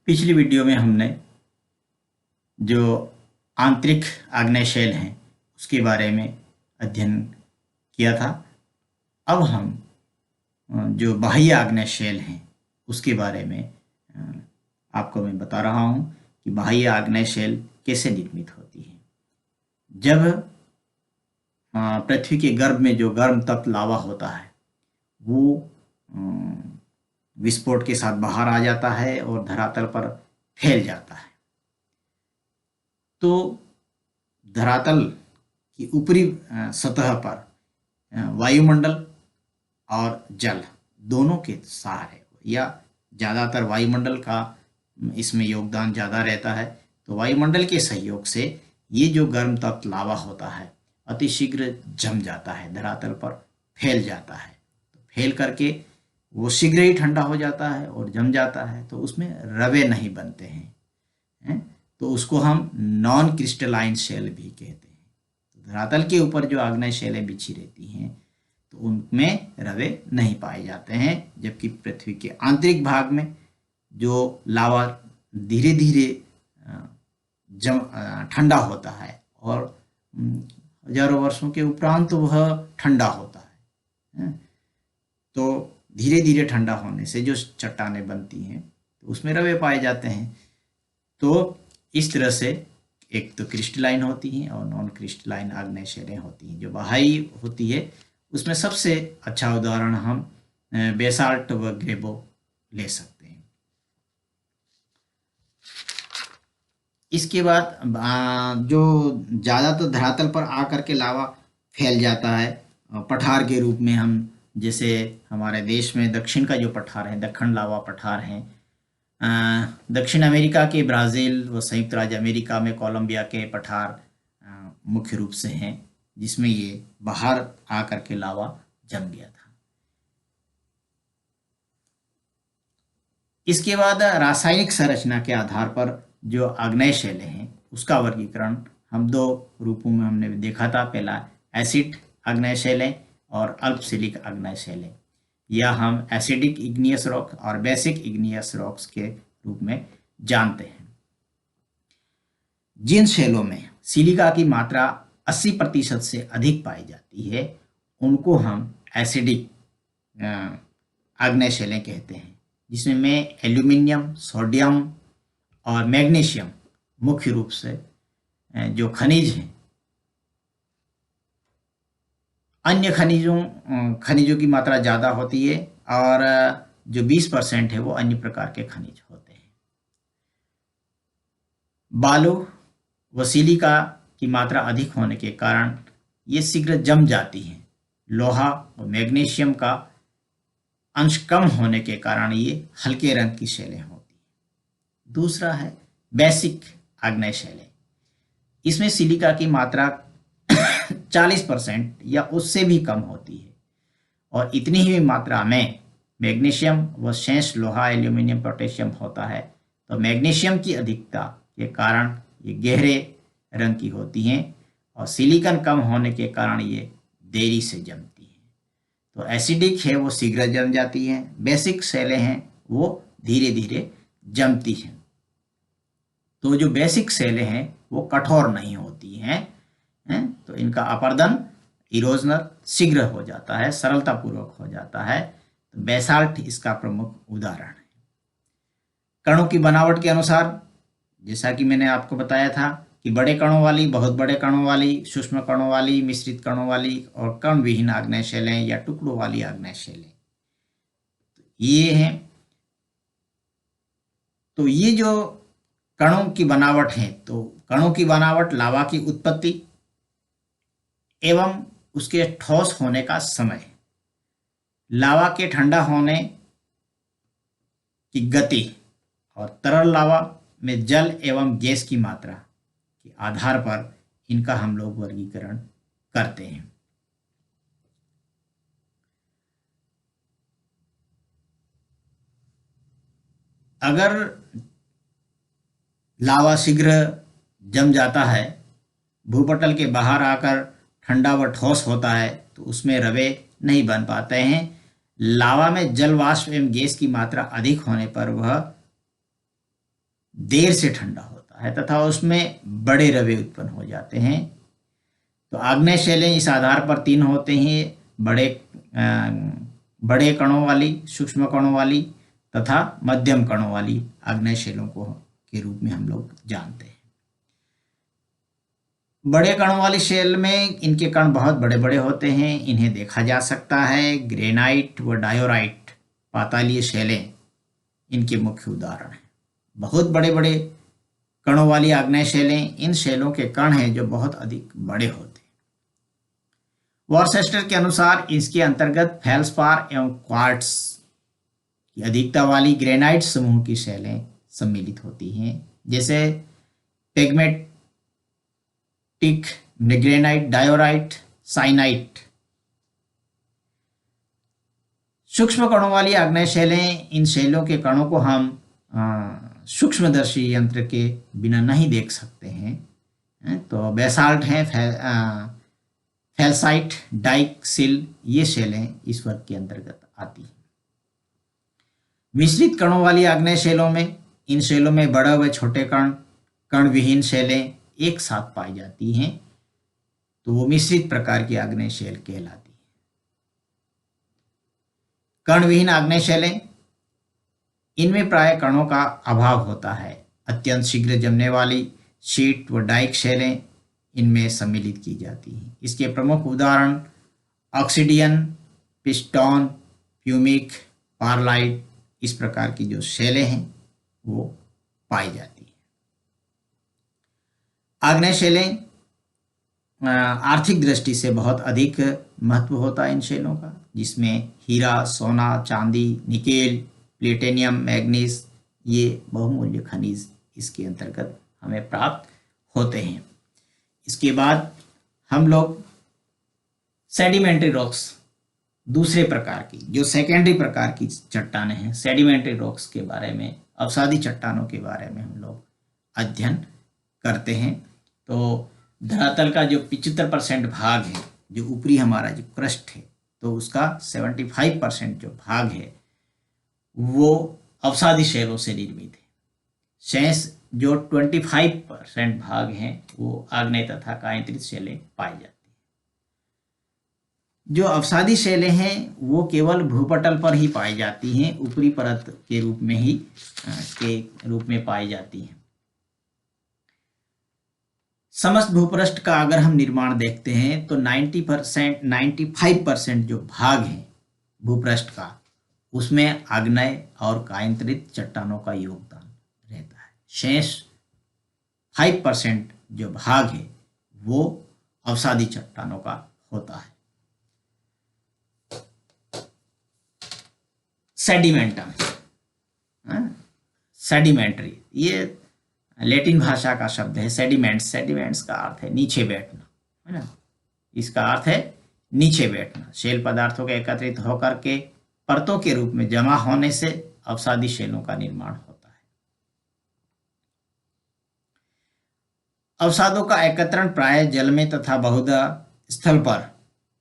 पिछली वीडियो में हमने जो आंतरिक आग्नेय शेल हैं उसके बारे में अध्ययन किया था। अब हम जो बाह्य आग्नेय शेल हैं उसके बारे में आपको मैं बता रहा हूं कि बाह्य आग्नेय शेल कैसे निर्मित होती है। जब पृथ्वी के गर्भ में जो गर्म तप्त लावा होता है वो विस्फोट के साथ बाहर आ जाता है और धरातल पर फैल जाता है, तो धरातल की ऊपरी सतह पर वायुमंडल और जल दोनों के सहारे या ज़्यादातर वायुमंडल का इसमें योगदान ज़्यादा रहता है। तो वायुमंडल के सहयोग से ये जो गर्म तप्त लावा होता है अतिशीघ्र जम जाता है, धरातल पर फैल जाता है। तो फैल करके वो शीघ्र ही ठंडा हो जाता है और जम जाता है, तो उसमें रवे नहीं बनते हैं। तो उसको हम नॉन क्रिस्टलाइन शेल भी कहते हैं। तो धरातल के ऊपर जो आग्नेय शेलें बिछी रहती हैं तो उनमें रवे नहीं पाए जाते हैं, जबकि पृथ्वी के आंतरिक भाग में जो लावा धीरे धीरे ठंडा होता है और हजारों वर्षों के उपरांत वह ठंडा होता है। तो धीरे धीरे ठंडा होने से जो चट्टानें बनती हैं तो उसमें रवे पाए जाते हैं। तो इस तरह से एक तो क्रिस्टलाइन होती हैं और नॉन क्रिस्टलाइन आग्नेय शेलें होती हैं। जो बाह्य होती है उसमें सबसे अच्छा उदाहरण हम बेसाल्ट व ग्रेबो ले सकते हैं। इसके बाद जो ज़्यादातर धरातल पर आकर के लावा फैल जाता है पठार के रूप में, हम जैसे हमारे देश में दक्षिण का जो पठार है, दक्षिण लावा पठार है, दक्षिण अमेरिका के ब्राज़ील व संयुक्त राज्य अमेरिका में कोलंबिया के पठार मुख्य रूप से हैं, जिसमें ये बाहर आकर के लावा जम गया था। इसके बाद रासायनिक संरचना के आधार पर जो आग्नेय शेलें हैं उसका वर्गीकरण हम दो रूपों में हमने देखा था। पहला एसिड आग्नेय शेलें और अल्पशिलिक आग्नेय शेलें, या हम एसिडिक इग्नियस रॉक और बेसिक इग्नियस रॉक्स के रूप में जानते हैं। जिन शेलों में सिलिका की मात्रा 80% से अधिक पाई जाती है उनको हम एसिडिक आग्नेय शेलें कहते हैं, जिसमें में एल्यूमिनियम, सोडियम और मैग्नीशियम मुख्य रूप से जो खनिज हैं। अन्य खनिजों की मात्रा ज़्यादा होती है और जो 20% है वो अन्य प्रकार के खनिज होते हैं। बालू व सिलिका की मात्रा अधिक होने के कारण ये शीघ्र जम जाती हैं। लोहा व मैग्नीशियम का अंश कम होने के कारण ये हल्के रंग की शेलें होती हैं। दूसरा है बेसिक आग्नेय शेलें। इसमें सिलिका की मात्रा 40% या उससे भी कम होती है और इतनी ही मात्रा में मैग्नीशियम व शेष लोहा, एल्यूमिनियम, पोटेशियम होता है। तो मैग्नीशियम की अधिकता के कारण ये गहरे रंग की होती हैं और सिलिकॉन कम होने के कारण ये देरी से जमती हैं। तो एसिडिक है वो शीघ्र जम जाती हैं, बेसिक शेलें हैं वो धीरे धीरे जमती हैं। तो जो बेसिक शेलें हैं वो कठोर नहीं होती हैं, तो इनका अपरदन इरोजनल शीघ्र हो जाता है, सरलतापूर्वक हो जाता है। तो बेसाल्ट इसका प्रमुख उदाहरण है। कणों की बनावट के अनुसार जैसा कि मैंने आपको बताया था कि बड़े कणों वाली, बहुत बड़े कणों वाली, सूक्ष्म कणों वाली, मिश्रित कणों वाली और कण विहीन आग्नेय शेलें या टुकड़ों वाली आग्नेय शेलें ये हैं। तो ये जो कणों की बनावट है, तो कणों की बनावट लावा की उत्पत्ति एवं उसके ठोस होने का समय, लावा के ठंडा होने की गति और तरल लावा में जल एवं गैस की मात्रा के आधार पर इनका हम लोग वर्गीकरण करते हैं। अगर लावा शीघ्र जम जाता है, भूपटल के बाहर आकर ठंडा व ठोस होता है, तो उसमें रवे नहीं बन पाते हैं। लावा में जल वाष्प एवं गैस की मात्रा अधिक होने पर वह देर से ठंडा होता है तथा उसमें बड़े रवे उत्पन्न हो जाते हैं। तो आग्नेय शैलें इस आधार पर तीन होते हैं, बड़े कणों वाली, सूक्ष्म कणों वाली तथा मध्यम कणों वाली आग्नेय शैलों को के रूप में हम लोग जानते हैं। बड़े कणों वाली शैल में इनके कण बहुत बड़े बड़े होते हैं, इन्हें देखा जा सकता है। ग्रेनाइट व डायोराइट पातालीय शैलें इनके मुख्य उदाहरण हैं। बहुत बड़े बड़े कणों वाली आग्नेय शैलें इन शैलों के कण हैं जो बहुत अधिक बड़े होते हैं। वॉरचेस्टर के अनुसार इसके अंतर्गत फेल्सपार एवं क्वार्ट्ज की अधिकता वाली ग्रेनाइट समूह की शैलें सम्मिलित होती हैं, जैसे पेग्मेटिक, ग्रेनाइट, डायोराइट, साइनाइट। सूक्ष्म कणों वाली आग्नेय शैलें, इन शैलों के कणों को हम सूक्ष्मदर्शी यंत्र के बिना नहीं देख सकते हैं। तो बेसाल्ट हैं, फेल्साइट, डाइक, सिल, ये शैलें इस वर्ग के अंतर्गत आती हैं। मिश्रित कणों वाली आग्नेय शैलों में, इन शैलों में बड़े व छोटे कण विहीन शैलें एक साथ पाई जाती हैं, तो वो मिश्रित प्रकार की आग्नेय शैल कहलाती है। कण विहीन आग्नेय शैलें, इनमें प्राय कणों का अभाव होता है। अत्यंत शीघ्र जमने वाली शीट व डाइक शैलें इनमें सम्मिलित की जाती हैं। इसके प्रमुख उदाहरण ऑक्सीडियन, पिस्टॉन, प्यूमिक, पारलाइट, इस प्रकार की जो शैलें हैं वो पाई जाती हैं। आग्नेय शैलें आर्थिक दृष्टि से बहुत अधिक महत्व होता है इन शैलों का, जिसमें हीरा, सोना, चांदी, निकेल, प्लेटिनियम, मैग्नीज, ये बहुमूल्य खनिज इसके अंतर्गत हमें प्राप्त होते हैं। इसके बाद हम लोग सेडिमेंट्री रॉक्स, दूसरे प्रकार की जो सेकेंडरी प्रकार की चट्टानें हैं, सेडिमेंट्री रॉक्स के बारे में, अवसादी चट्टानों के बारे में हम लोग अध्ययन करते हैं। तो धरातल का जो 75% भाग है, जो ऊपरी हमारा जो क्रस्ट है, तो उसका 75% जो भाग है वो अवसादी शैलों से निर्मित है। शेष जो 25% भाग हैं वो आग्नेय तथा कायांतरित शैलें पाई जाती हैं। जो अवसादी शैलें हैं वो केवल भूपटल पर ही पाई जाती हैं, ऊपरी परत के रूप में पाई जाती हैं। समस्त भूपृष्ठ का अगर हम निर्माण देखते हैं तो 95% जो भाग है भूपृष्ठ का, उसमें आग्नेय और कायांतरित चट्टानों का योगदान रहता है। शेष 5% जो भाग है वो अवसादी चट्टानों का होता है। सेडिमेंटम, सेडिमेंट्री, ये लैटिन भाषा का शब्द है। सेडिमेंट्स, सेडिमेंट्स का अर्थ है नीचे बैठना, है ना। इसका अर्थ है नीचे बैठना। शैल पदार्थों के एकत्रित होकर के परतों के रूप में जमा होने से अवसादी शैलों का निर्माण होता है। अवसादों का एकत्रण प्राय जल में तथा बहुधा स्थल पर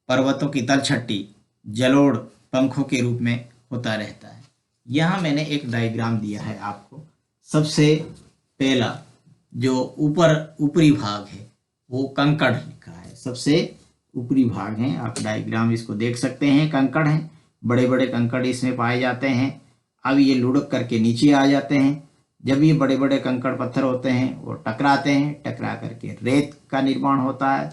पर्वतों की तलछट्टी, जलोढ़, पंखों के रूप में होता रहता है। यहाँ मैंने एक डायग्राम दिया है आपको। सबसे पहला जो ऊपरी भाग है वो कंकड़ लिखा है, सबसे ऊपरी भाग है। आप डायग्राम इसको देख सकते हैं, कंकड़ हैं, बड़े बड़े कंकड़ इसमें पाए जाते हैं। अब ये लुढ़क करके नीचे आ जाते हैं। जब ये बड़े बड़े कंकड़ पत्थर होते हैं वो टकराते हैं, टकरा करके रेत का निर्माण होता है।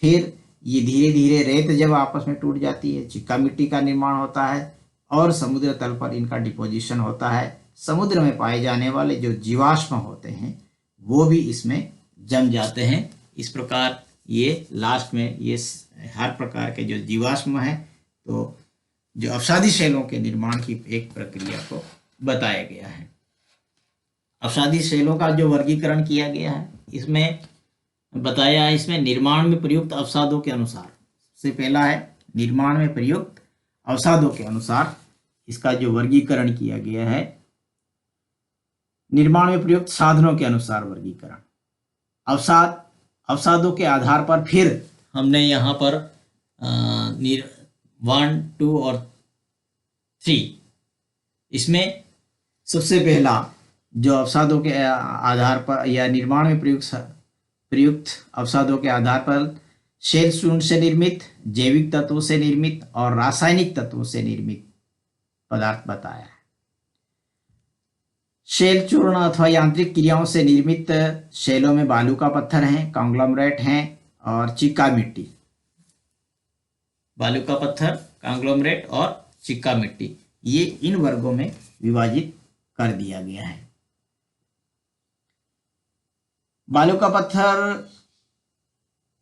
फिर ये धीरे धीरे रेत जब आपस में टूट जाती है, चिक्का मिट्टी का निर्माण होता है और समुद्र तल पर इनका डिपोजिशन होता है। समुद्र में पाए जाने वाले जो जीवाश्म होते हैं वो भी इसमें जम जाते हैं। इस प्रकार ये लास्ट में ये हर प्रकार के जो जीवाश्म हैं, तो जो अवसादी शैलों के निर्माण की एक प्रक्रिया को बताया गया है। अवसादी शैलों का जो वर्गीकरण किया गया है इसमें बताया है, इसमें निर्माण में प्रयुक्त अवसादों के अनुसार, सबसे पहला है निर्माण में प्रयुक्त अवसादों के अनुसार इसका जो वर्गीकरण किया गया है। निर्माण में प्रयुक्त साधनों के अनुसार वर्गीकरण, अवसादों के आधार पर फिर हमने यहाँ पर 1, 2 और 3, इसमें सबसे पहला जो अवसादों के आधार पर या निर्माण में प्रयुक्त अवसादों के आधार पर शेल चूर्ण से निर्मित, जैविक तत्वों से निर्मित और रासायनिक तत्वों से निर्मित पदार्थ बताया है। शेल चूर्ण अथवा यांत्रिक क्रियाओं से निर्मित शेलों में बालू का पत्थर है, कॉन्ग्लोमरेट हैं और चिक्का मिट्टी। बालू का पत्थर, कॉन्ग्लोमरेट और चिक्का मिट्टी, ये इन वर्गों में विभाजित कर दिया गया है। बालू का पत्थर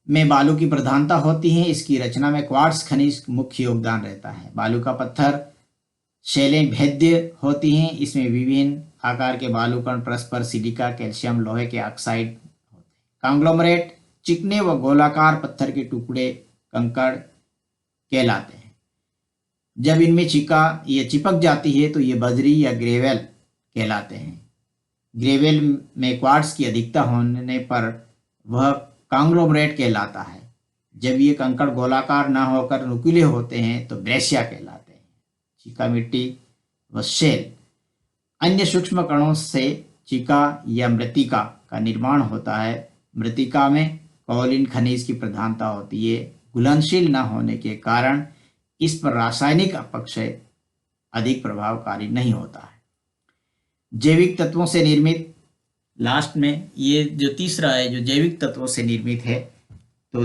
में बालू की प्रधानता होती है। इसकी रचना में क्वार्ट्ज खनिज मुख्य योगदान रहता है। बालू का पत्थर शैलें भेद्य होती हैं। इसमें विभिन्न आकार के बालू कण परस्पर सिलिका, कैल्शियम, लोहे के ऑक्साइड होते हैं। कॉन्ग्लोमरेट चिकने व गोलाकार पत्थर के टुकड़े कंकड़ कहलाते हैं। जब इनमें ये चिपक जाती है तो ये बजरी या ग्रेवेल कहलाते हैं। ग्रेवेल में क्वार्ट्ज की अधिकता होने पर वह कॉन्ग्लोमरेट कहलाता है। जब ये कंकड़ गोलाकार न होकर नुकीले होते हैं तो ब्रेशिया कहलाते हैं। चिका मिट्टी व शेल, अन्य सूक्ष्म कणों से चिका या मृत्तिका का निर्माण होता है। मृत्तिका में कॉलिन खनिज की प्रधानता होती है। घुलनशील न होने के कारण इस पर रासायनिक अपक्षय अधिक प्रभावकारी नहीं होता है। जैविक तत्वों से निर्मित, लास्ट में ये जो तीसरा है जो जैविक तत्वों से निर्मित है, तो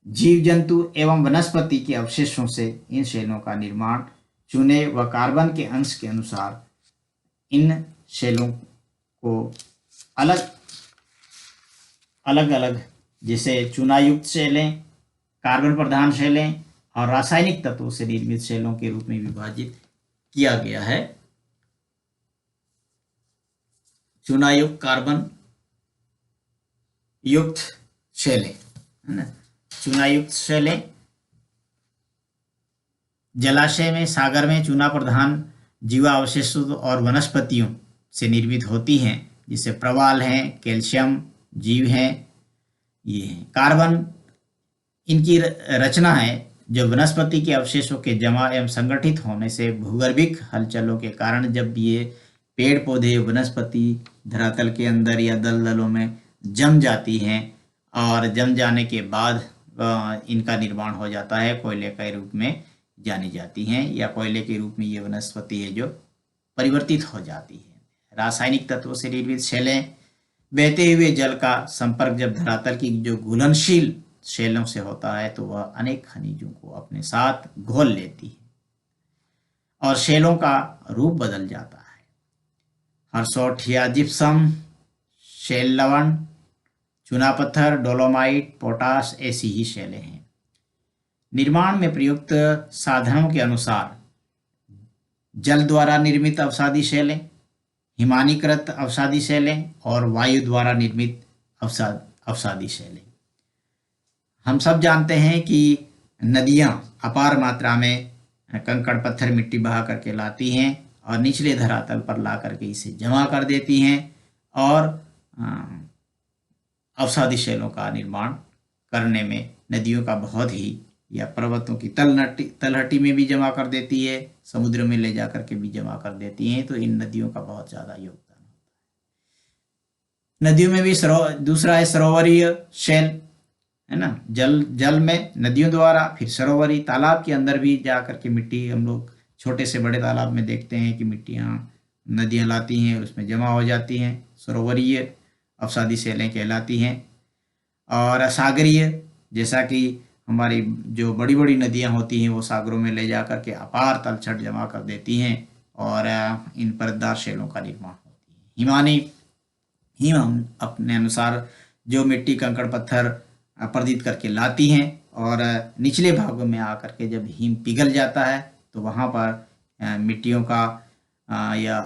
जीव जंतु एवं वनस्पति के अवशेषों से इन शैलों का निर्माण चूने व कार्बन के अंश के अनुसार इन शैलों को अलग अलग जैसे चूनायुक्त शैलें, कार्बन प्रधान शैलें और रासायनिक तत्वों से निर्मित शैलों के रूप में विभाजित किया गया है। चूनायुक्त, कार्बन युक्त शैलें, है ना। चूनायुक्त शैलें जलाशय में, सागर में चूना प्रधान जीवावशेषों और वनस्पतियों से निर्मित होती हैं, जिसे प्रवाल हैं, कैल्शियम जीव हैं, ये हैं। कार्बन इनकी रचना है जो वनस्पति के अवशेषों के जमा एवं संगठित होने से भूगर्भिक हलचलों के कारण जब ये पेड़ पौधे वनस्पति धरातल के अंदर या दलदलों में जम जाती हैं और जम जाने के बाद इनका निर्माण हो जाता है, कोयले के रूप में जानी जाती हैं या कोयले के रूप में ये वनस्पति है जो परिवर्तित हो जाती है। रासायनिक तत्वों से निर्मित शैलें, बहते हुए जल का संपर्क जब धरातल की जो घुलनशील शैलों से होता है तो वह अनेक खनिजों को अपने साथ घोल लेती है और शैलों का रूप बदल जाता है। हर्सोट या जिप्सम, शैल लवण, चूना पत्थर, डोलोमाइट, पोटाश ऐसी ही शैलें हैं। निर्माण में प्रयुक्त साधनों के अनुसार जल द्वारा निर्मित अवसादी शैलें, हिमानीकृत अवसादी शैलें और वायु द्वारा निर्मित अवसादी शैलें। हम सब जानते हैं कि नदियां अपार मात्रा में कंकड़ पत्थर मिट्टी बहा करके लाती हैं और निचले धरातल पर ला करके इसे जमा कर देती हैं और अवसादी शैलों का निर्माण करने में नदियों का बहुत ही, या पर्वतों की तलहटी में भी जमा कर देती है, समुद्र में ले जा करके भी जमा कर देती हैं, तो इन नदियों का बहुत ज़्यादा योगदान होता है। नदियों में भी दूसरा है सरोवरीय शैल, है ना। जल में नदियों द्वारा, फिर सरोवरी तालाब के अंदर भी जा करके मिट्टी, हम लोग छोटे से बड़े तालाब में देखते हैं कि मिट्टियाँ नदियाँ लाती हैं, उसमें जमा हो जाती हैं, सरोवरीय अवसादी शैलें कहलाती हैं। और सागरीय, जैसा कि हमारी जो बड़ी बड़ी नदियाँ होती हैं वो सागरों में ले जा करके अपार तलछट जमा कर देती हैं और इन परतदार शैलों का निर्माण होती है। हिमानी, हिम अपने अनुसार जो मिट्टी कंकड़ पत्थर अपरदित करके लाती हैं और निचले भागों में आकर के जब हिम पिघल जाता है तो वहाँ पर मिट्टियों का या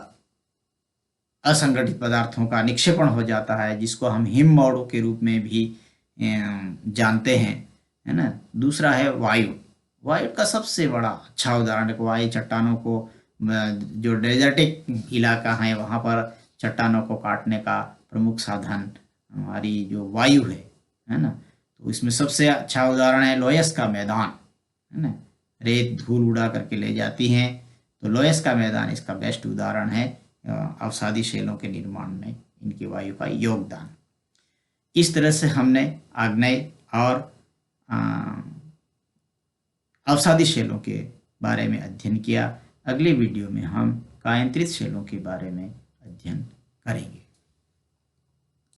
असंगठित पदार्थों का निक्षेपण हो जाता है, जिसको हम हिम मौड़ों के रूप में भी जानते हैं, है ना। दूसरा है वायु। वायु का सबसे बड़ा अच्छा उदाहरण है। वायु चट्टानों को, जो डेजर्टिक इलाका है वहाँ पर चट्टानों को काटने का प्रमुख साधन हमारी जो वायु है ना। तो इसमें सबसे अच्छा उदाहरण है लोयस का मैदान, है ना। रेत धूल उड़ा करके ले जाती हैं, तो लोयस का मैदान इसका बेस्ट उदाहरण है अवसादी सेलों के निर्माण में इनकी वायु का योगदान। इस तरह से हमने आग्नेय और अवसादी सेलों के बारे में अध्ययन किया। अगले वीडियो में हम कायांतरित सेलों के बारे में अध्ययन करेंगे।